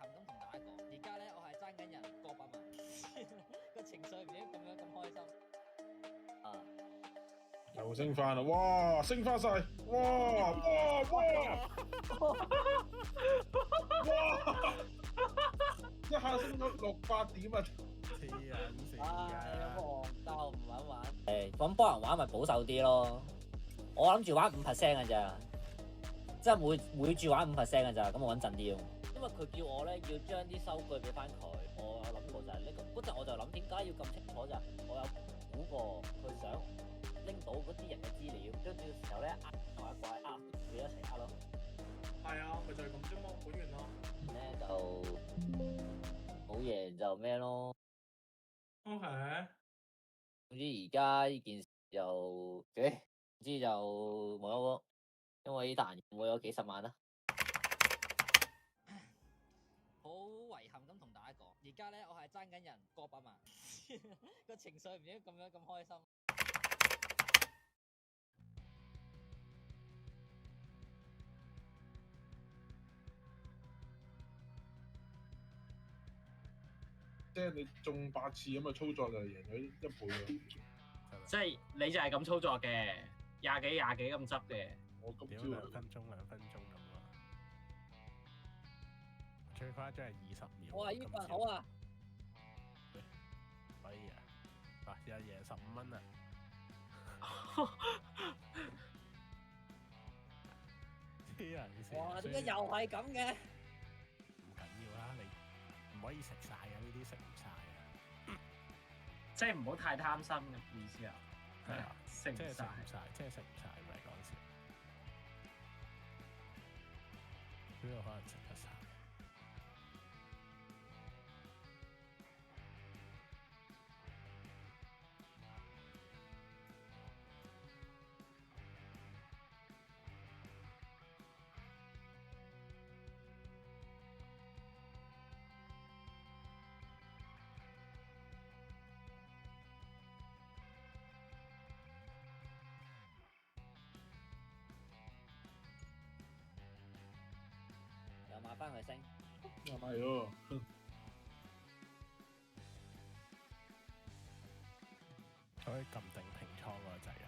憾咁同大家講，而家咧我係爭緊人過百萬，個情緒唔知咁樣咁開心。啊！又升翻啦！哇，升翻晒！哇！一下升咗600點啊！黐撚線唉，有㗎！冇戇鳩唔玩玩？咁幫人玩咪保守啲咯。我諗住玩5% 嘅咋，即係每注玩5% 嘅咋，咁我穩陣啲咯。因為佢叫我咧要將啲收據俾翻佢，我有諗過就係呢個嗰陣我就諗點解要咁清楚就係我有估過佢想拎到嗰啲人嘅資料，跟住時候咧同一怪佢一齊咯。係啊，咪就係咁啫嘛，本源咯。咧就冇贏就咩咯。 OK，總之而家呢件事就總之就冇咗，因為呢單冇咗幾十萬啦。好遺憾咁同大家講，而家咧我係爭緊人過百萬，個情緒唔知咁樣咁開心。即係你中8次咁嘅操作就贏咗1倍咯。即係你就係咁操作嘅，廿幾咁執嘅。我今朝屌2分鐘咁啊！最誇張係20秒。我話呢份好啊！可以啊！嗱，又贏15蚊啊！黐人線！哇，點解又係咁嘅？唔緊要啦，你唔可以食晒啊！呢啲食唔晒啊！即係唔好太貪心嘅意思啊。係啊，食唔即係食晒。唔晒，即係食唔晒，唔係講笑。邊度可能食得晒？又買翻佢升，又買咗。可以撳定平倉嗰個掣啊！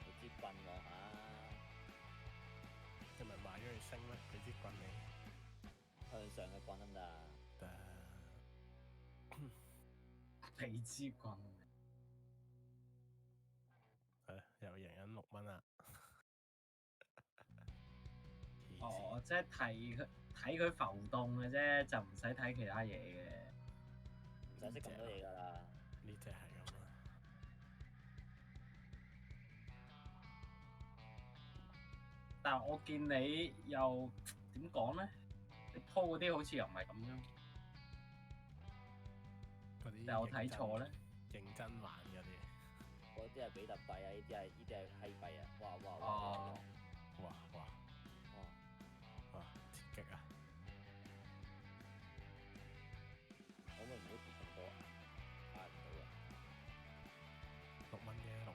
佢支棍喎嚇。你咪買咗佢升咩？佢支棍你向上嘅棍得唔得啊？得你支棍。又贏緊6蚊啦！哦，即係睇佢浮動嘅啫，就唔使睇其他嘢嘅。唔使識咁多嘢㗎啦。呢只係咁啊！但係我見你又點講咧？你鋪嗰啲好似又唔係咁樣。嗰啲但我睇錯咧？認真玩嗰啲。嗰啲係比特幣啊，呢啲係閪幣啊！哇！哦。哇！刺激啊！可唔可以唔好跌咁多啊？買唔到啊！6蚊啫，好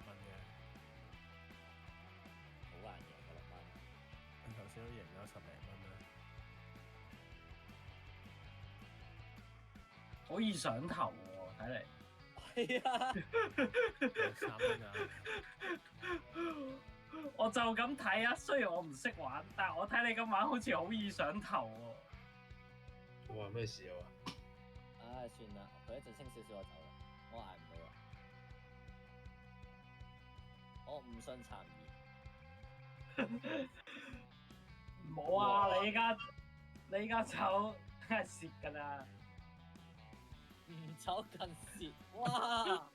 難贏㗎6蚊。你頭先都贏咗10零蚊啦。可以上頭喎，睇嚟。係啊。有3蚊啊！我就咁睇啊，雖然我唔識玩，但係我睇你咁玩好似好易上頭喎。哇！咩事啊？唉，算啦，佢一陣升少少我走啦，我捱唔到啦。我唔信殘兒。冇啊！你而家走梗係蝕㗎啦。唔走近蝕，哇！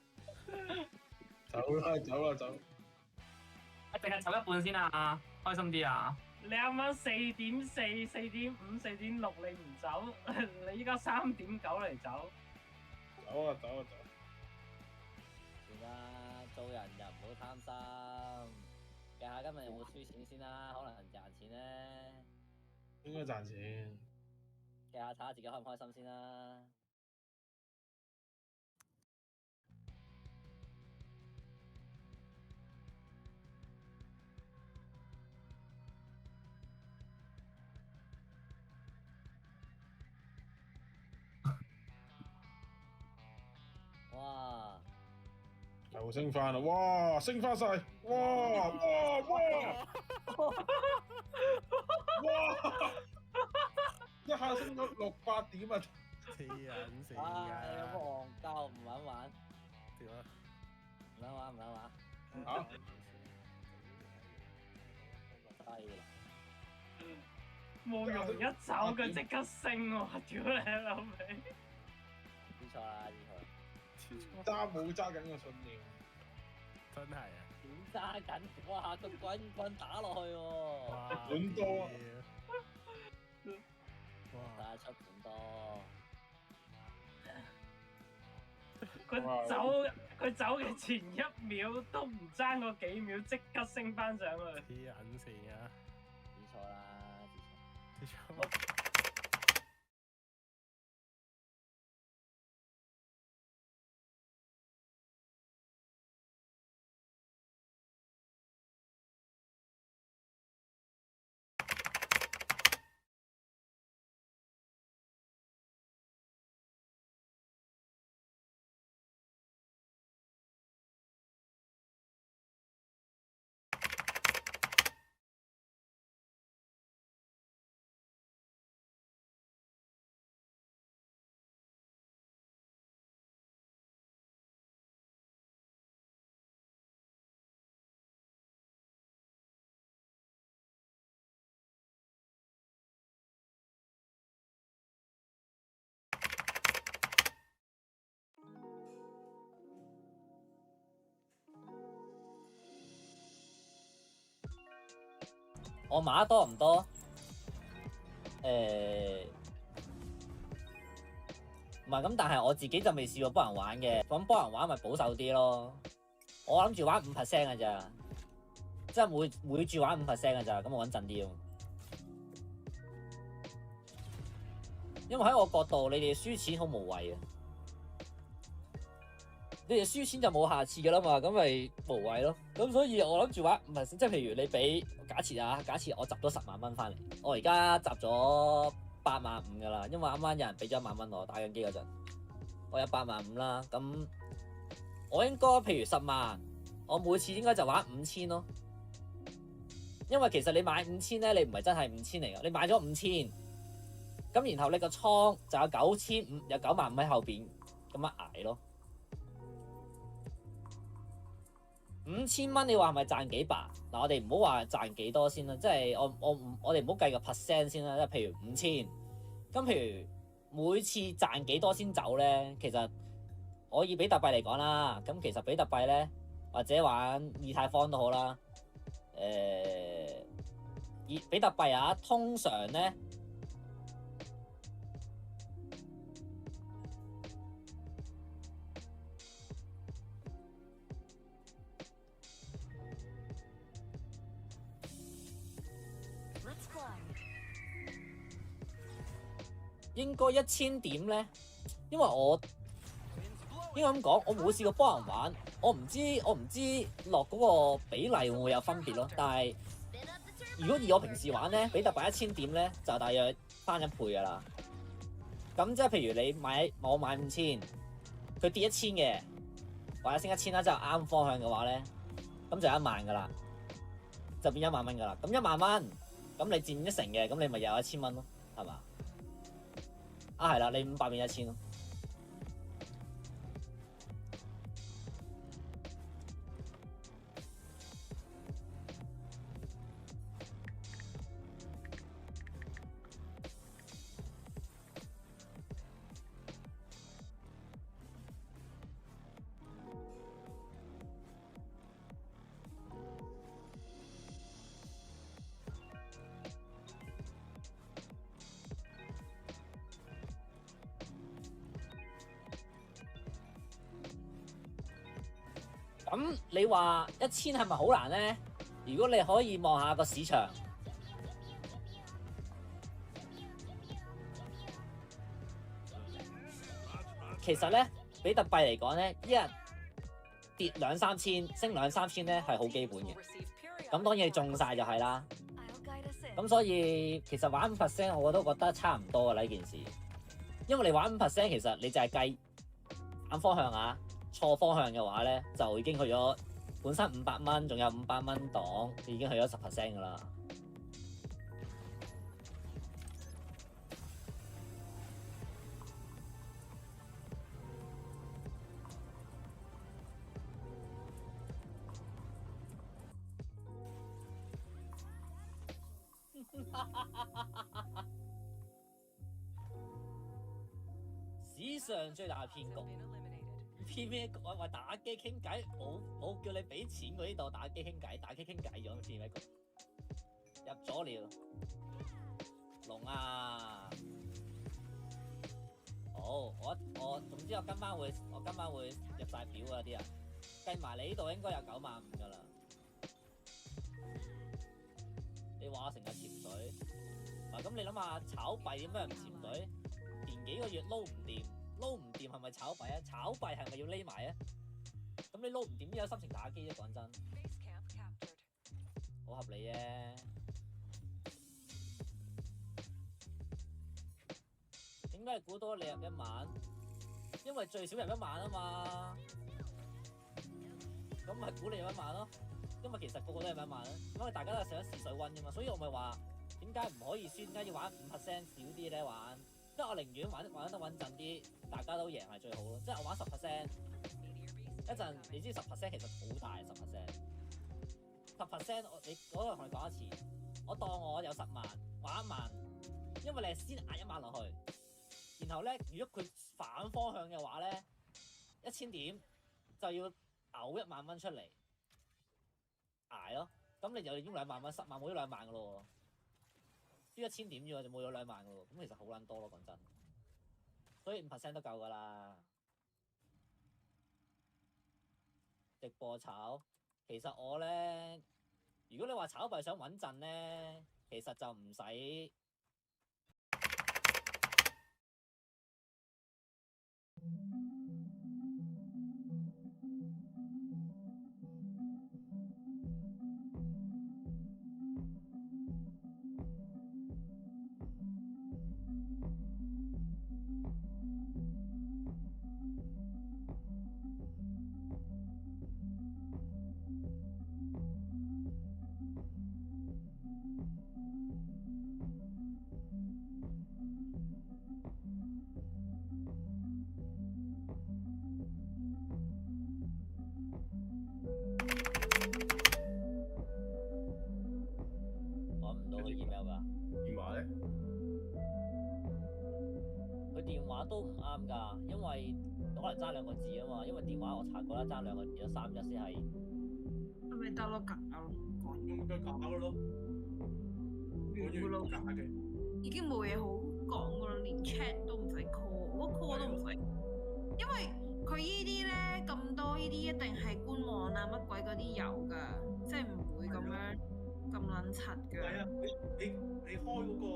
走！淨係走一半先啊，開心啲啊！你啱啱4.4、4.5、4.6你唔走，你依家3.9嚟走。走！算啦，做人又唔好貪心。計下今日有冇輸錢先啦，可能賺錢咧。應該賺錢。計下睇下自己開唔開心先啦。又升翻啦！哇，升翻晒！哇！一下升咗600點啊！黐撚線唉，有㗎！冇戇鳩唔撚玩？點啊？唔撚玩唔撚玩？嚇低啦！慕容一走佢即刻升喎，屌你老味！知錯啦，知錯啦。冇揸緊個信念。真係啊！點揸緊？哇！個棍打落去喎，哇！本多啊哇！打出本多。佢走嘅前1秒都唔爭嗰幾秒，即刻升翻上去。黐撚線啊！知錯啦，知錯。知錯。我買得多唔多？唔係咁，但係我自己就未試過幫人玩嘅。咁幫人玩咪保守啲咯。我諗住玩5% 嘅咋，即係每注玩5% 嘅咋，咁我穩陣啲咯。因為喺我角度，你哋輸錢好無謂啊！你哋輸錢就冇下次噶啦嘛，咁咪無謂咯。咁所以我諗住玩5%，即係譬如你俾假設我集咗10萬蚊翻嚟，我而家集咗8萬5噶啦，因為啱啱有人俾咗1萬蚊我打緊機嗰陣，我有8萬5啦。咁我應該譬如10萬，我每次應該就玩5000咯。因為其實你買5000咧，你唔係真係5000嚟噶，你買咗5000，咁然後你個倉就有9500，有9萬5喺後邊，咁樣捱咯。5000蚊，你話係咪賺幾百？嗱，我哋唔好話賺幾多先啦，即係我哋唔好計個 percent 先啦。即係譬如5000，咁譬如每次賺幾多先走咧？其實我以比特幣嚟講啦，咁其實比特幣咧，或者玩以太坊都好啦，比特幣啊，通常咧。應該1000點咧，因為我應該咁講，我冇試過幫人玩，我唔知落嗰個比例會唔會有分別咯。但係如果以我平時玩咧，比特幣1000點咧就大約翻1倍噶啦。咁即係譬如我買5000，佢跌1000嘅，或者升1000啦，即係啱方向嘅話咧，咁就1萬噶啦，就變1萬蚊噶啦。咁1萬蚊，咁你佔1成嘅，咁你咪又有1000蚊咯，係嘛？啊，係啦，你500變1000咯。咁你話1000係咪好難咧？如果你可以望下個市場，其實咧比特幣嚟講咧，一日跌2-3千，升2-3千咧係好基本嘅。咁當然你中晒就係啦。咁所以其實玩5%我都覺得差唔多㗎啦呢件事，因為你玩5%其實你就係計反方向啊。錯方向嘅話咧，就已經去咗本身500蚊，仲有500蚊檔，已經去咗10% 噶啦。史上最大嘅騙局，偏偏話打機傾偈，冇叫你俾錢嗰啲度打機傾偈，打機傾偈咗偏咩局？入咗了，龍啊！好，我總之我今晚會入晒表啊啲人，計埋你呢度應該有95000噶啦。你話我成日潛水，嗱咁你諗下炒幣點解唔潛水？前幾個月撈唔掂係咪炒幣啊？炒幣係咪要匿埋啊？咁你撈唔掂邊有心情打機啫？講真，好合理啫。點解你估到你入1萬？因為最少入1萬啊嘛。咁咪估你入1萬咯。因為其實個個都入1萬啊，因為大家都係想試水溫啫嘛。所以我咪話點解唔可以輸？點解要玩5%少啲咧玩？即係我寧願玩得穩陣啲，大家都贏係最好咯。即係我玩10%，一陣你知10%其實好大10%。我度同你講一次，我當我有10萬玩1萬，因為你係先壓1萬落去，然後咧如果佢反方向嘅話咧，1000點就要嘔1萬蚊出嚟捱咯。咁你就已經2萬蚊，10萬冇咗2萬噶咯喎。輸1000點啫喎，就冇咗2萬噶喎，咁其實好撚多咯，講真。所以5% 都夠噶啦。直播炒，其實我咧，如果你話炒幣想穩陣咧，其實就唔使。都唔啱㗎，因為可能爭2個字啊嘛，因為電話我查過啦，爭2個字有3日先係。咁咪得咯，假咯，講咁咪假嘅咯，完嘅咯，假嘅，已經冇嘢好講噶啦，連 chat 都唔使 call，我 call 都唔使，因為佢依啲咧咁多依啲一定係官網啊乜鬼嗰啲有㗎，即係唔會咁樣咁撚柒㗎。係啊，你開嗰個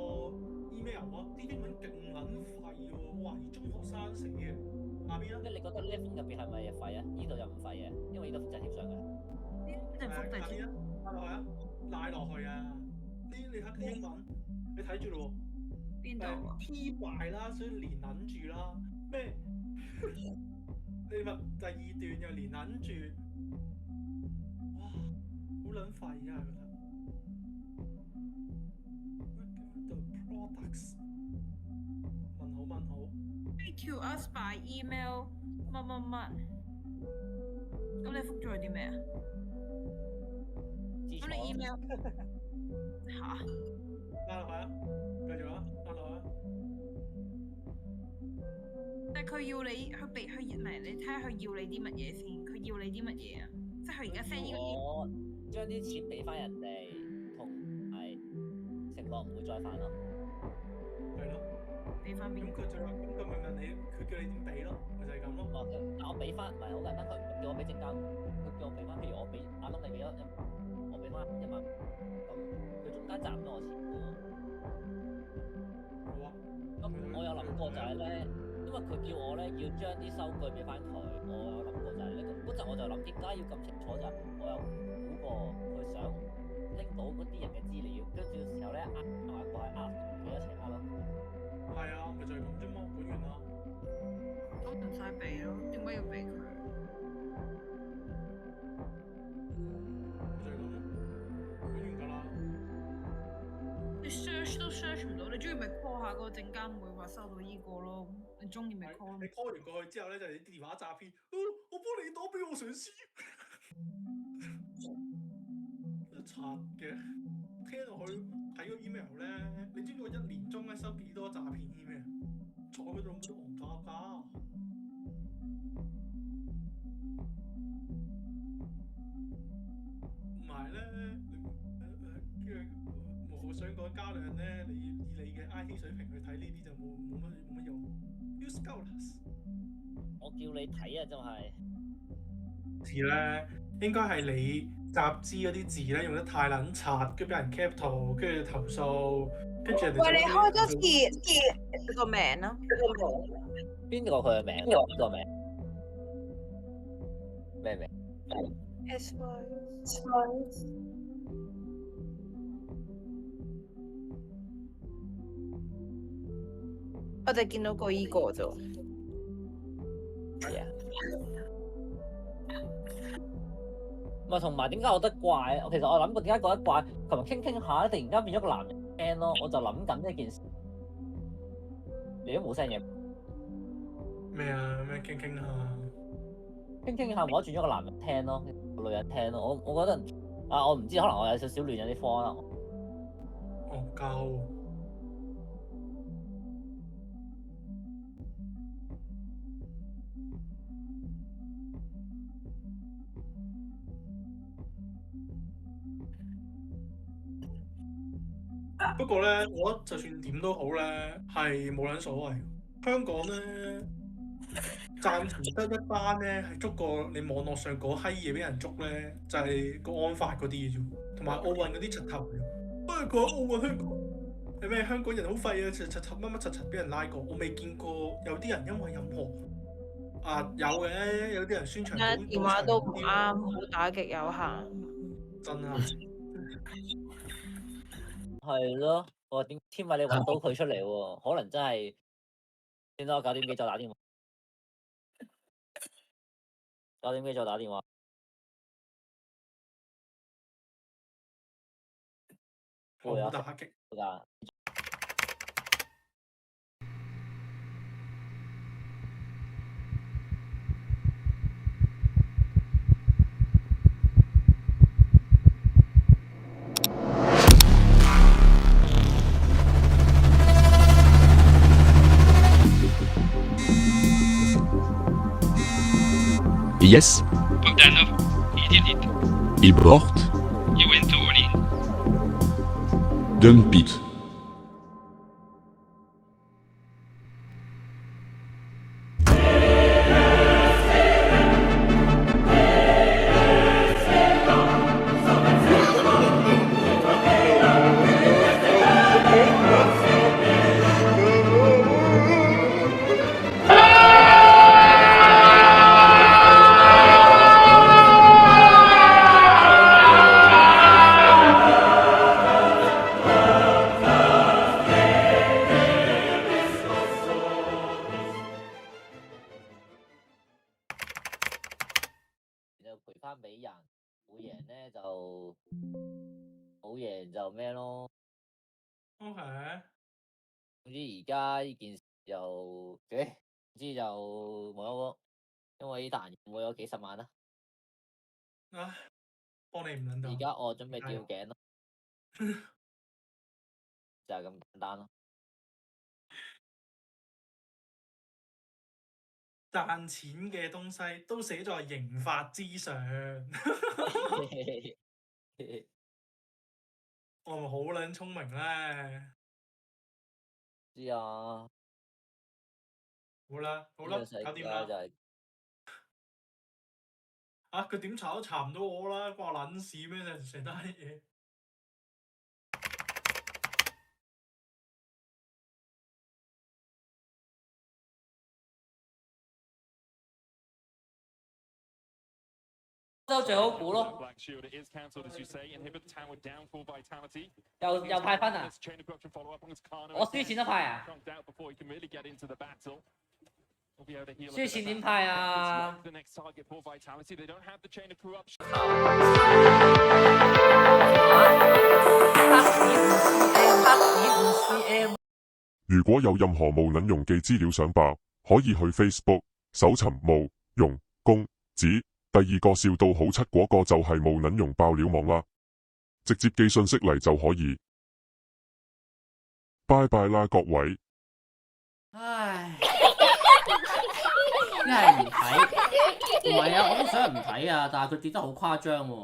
email 啊，啲英文勁撚廢喎，我懷疑中學生寫嘅。下邊啊，即係你覺得呢一封入邊係咪廢啊？呢度就唔廢嘅，因為呢度複製貼上嘅。呢定複製貼？拉落去啊，拉落去啊！你睇啲英文，你睇住咯喎。邊度啊？T 壞啦，所以連撚住啦。咩？你咪第2段又連撚住，哇，好撚廢啊！覺得。Products 問號 to us by email 乜乜乜，咁你覆咗佢啲咩啊？咁你 email 嚇？拉落去啊，繼續啊，拉落去啊。但係佢要你，佢俾佢唔係，你睇下佢要你啲乜嘢先？佢要你啲乜嘢啊？即係佢而家 send 呢個 email，我將啲錢俾翻人哋，同係承諾唔會再犯咯。係咯，俾翻邊個？咁佢就話，咁佢咪問你，佢叫你點俾咯，咪就係咁咯。但我俾翻唔係好簡單，佢唔叫我俾證交，佢叫我俾翻，譬如我俾阿窿你俾咗我俾翻1萬，咁佢中間賺咗我錢嘅喎。好啊。咁我有諗過就係咧，因為佢叫我咧要將啲收據俾翻佢，我有諗過就係呢嗰陣我就諗點解要咁清楚就係我有估過佢想拎到嗰啲人嘅資料，跟住時候咧過去佢一齊咯。係啊，咪就係咁啫嘛，本源啦。咁唔使俾咯，點解要俾佢？ search 唔到，你中意咪 call 下嗰個證監會話收到依個咯，你中意咪 call 你咯。 call 完過去之後咧，就係啲電話詐騙。我幫你打俾我上司。柒嘅，聽落去睇個 email 咧，你知唔知我一年中咧收幾多詐騙 email？坐喺度冇得戇交㗎。唔係咧，我想講嘉亮咧，你以你嘅 IT 水平去睇呢啲就冇乜用。Use Scholars 我叫你睇啊，真係。字咧，應該係你集資嗰啲字咧用得太撚柒，跟住俾人 cap 圖，跟住投訴，跟住人哋喂，你就開多次你個名啦。邊個佢嘅名？邊個名？咩名？ S Y。我哋見到過依個啫。係啊。唔係同埋點解我覺得怪咧？其實我諗過點解覺得怪，琴日傾傾下，突然間變咗個男人聲咯，我就諗緊一件事。你都冇聲嘢，咩啊？咩傾傾下？傾傾下冇得轉咗個男人聽咯，個女人聽咯。我覺得啊，我唔知，可能我有少少亂咗啲科啦。戇鳩。不過咧，我覺得就算點都好咧，係冇撚所謂。香港咧，暫時得一班咧係捉過你網絡上嗰閪嘢俾人捉咧，就係國安法嗰啲嘅啫，同埋奧運嗰啲柒頭嘅。不過講奧運香港係咩？香港人好廢啊！柒乜乜柒柒俾人拉過，我未見過有啲人因為任何有嘅，有啲人宣傳電話都唔啱，好打極有限。真係。係咯，我點天偉你揾到佢出嚟喎？可能真係先啦，我9點幾再打電話。9點幾再打電話。好打擊。㗎。Yes. Bogdanov, he did it. Il porte. He went all in. Dump it.俾人，冇贏咧就冇贏就咩咯。OK。總之而家呢件事就總之就冇咗，因為呢單冇咗幾十萬啦。唉，幫你唔撚到。而家我準備吊頸咯，就係咁簡單咯。賺錢嘅東西都寫在刑法之上。我係咪好撚聰明咧？知啊。好啦，好啦，搞掂啦。就係啊！佢點查都查唔到我啦，關我撚事咩？成單嘢。都最好估咯。又派分啊！我輸錢都派啊！輸錢點派啊？黑 5cm。如果有任何無能用嘅資料想爆，可以去 Facebook 搜尋無用公子，第二個笑到好柒嗰個就係無能用爆料網啦，直接寄信息嚟就可以。拜拜啦各位。唉，一係唔睇，唔係啊，我都想唔睇啊，但係佢跌得好誇張喎。